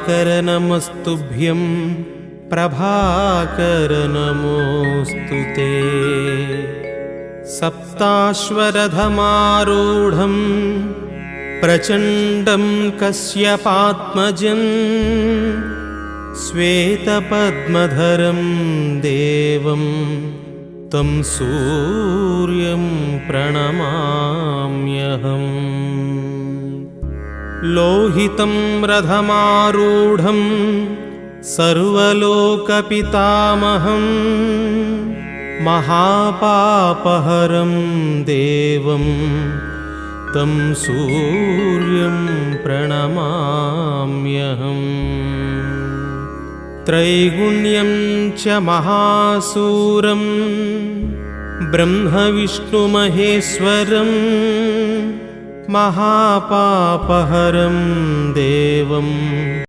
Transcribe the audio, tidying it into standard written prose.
दिवाकर नमस्तुभ्यं प्रभाकर नमोऽस्तु ते। सप्ताश्वरथमारूढं प्रचण्डं कश्यपात्मजं श्वेतपद्मधरं देवं तं सूर्यं प्रणमाम्यहम्। लोहितं रथमारूढं सर्वलोकपितामहं महापापहरं देवं तं सूर्यं प्रणमाम्यहम्। त्रैगुण्यं च महासूरं ब्रह्मविष्णुमहेश्वरं महापापहरं देवं